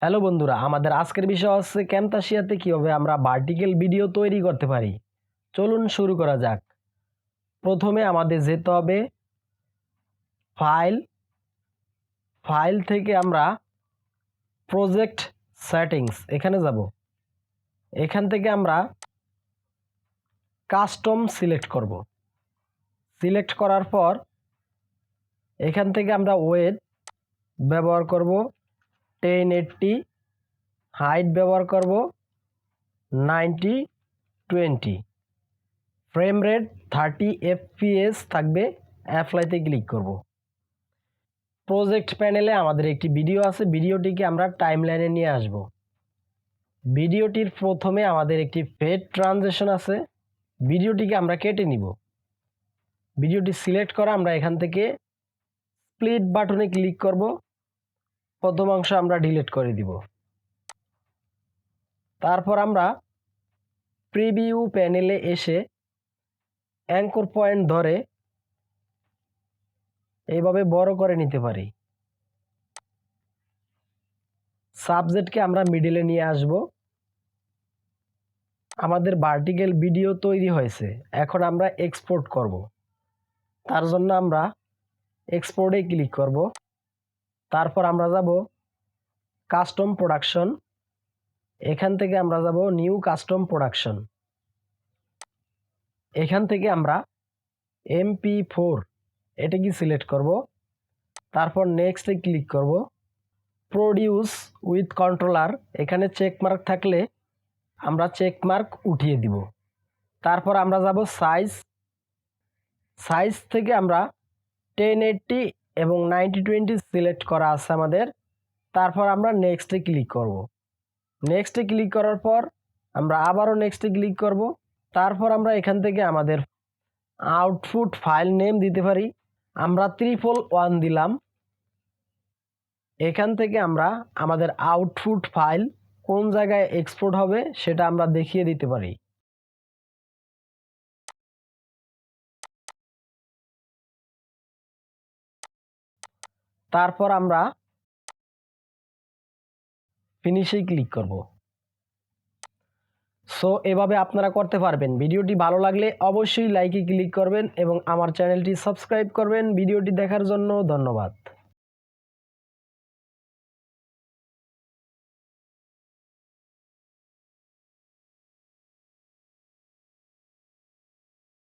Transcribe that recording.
Hello বন্ধুরা, আমাদের আজকের বিষয় হচ্ছে ক্যামতাসিয়াতে কিভাবে আমরা ভার্টিক্যাল ভিডিও তৈরি করতে পারি। চলুন শুরু করা যাক। প্রথমে আমাদের যেতে হবে ফাইল। ফাইল থেকে আমরা প্রজেক্ট সেটিংস এখানে যাব। এখান থেকে আমরা কাস্টম সিলেক্ট করব। সিলেক্ট করার পর এখান থেকে আমরা ওয়েট ব্যবহার করব 1080, হাইট ব্যবহার করব 90/20, ফ্রেম রেট 30 fps থাকবে। অ্যাপ্লাইতে ক্লিক করব। প্রজেক্ট প্যানেলে আমাদের একটি ভিডিও আছে, ভিডিওটিকে আমরা টাইমলাইনে নিয়ে আসব। ভিডিওটির প্রথমে আমাদের একটি ফেড ট্রানজিশন আছে, ভিডিওটিকে আমরা কেটে নিব। ভিডিওটি সিলেক্ট করা আমরা এখান থেকে স্প্লিট বাটনে ক্লিক করব। প্রথম অংশ আমরা ডিলিট করে দিব। তারপর আমরা প্রিভিউ প্যানেলে এসে অ্যাঙ্কর পয়েন্ট ধরে এইভাবে বড় করে নিতে পারি। সাবজেক্টকে আমরা মিডিলে নিয়ে আসব। আমাদের ভার্টিক্যাল ভিডিও তৈরি হয়েছে, এখন আমরা এক্সপোর্ট করব। তার জন্য আমরা এক্সপোর্টে ক্লিক করব। তারপর আমরা যাব কাস্টম প্রোডাকশন। এখান থেকে আমরা যাব নিউ কাস্টম প্রোডাকশন। এখান থেকে আমরা MP4 এটাকে সিলেক্ট করব। তারপর নেক্সটে ক্লিক করব। প্রডিউস উইথ কন্ট্রোলার, এখানে চেকমার্ক থাকলে আমরা চেকমার্ক উঠিয়ে দিব। তারপর আমরা যাব সাইজ। সাইজ থেকে আমরা 1080 এবং 90/20 সিলেক্ট করা আছে আমাদের। তারপর আমরা নেক্সটে ক্লিক করব। নেক্সটে ক্লিক করার পর আমরা আবারও নেক্সটে ক্লিক করব। তারপর আমরা এখান থেকে আমাদের আউটপুট ফাইল নেম দিতে পারি। আমরা 111 দিলাম। এখান থেকে আমরা আমাদের আউটপুট ফাইল কোন জায়গায় এক্সপোর্ট হবে সেটা আমরা দেখিয়ে দিতে পারি। তারপর আমরা ফিনিশে ক্লিক করব। সো এভাবে আপনারা করতে পারবেন। ভিডিওটি ভালো লাগলে অবশ্যই লাইকে ক্লিক করবেন এবং আমার চ্যানেলটি সাবস্ক্রাইব করবেন। ভিডিওটি দেখার জন্য ধন্যবাদ।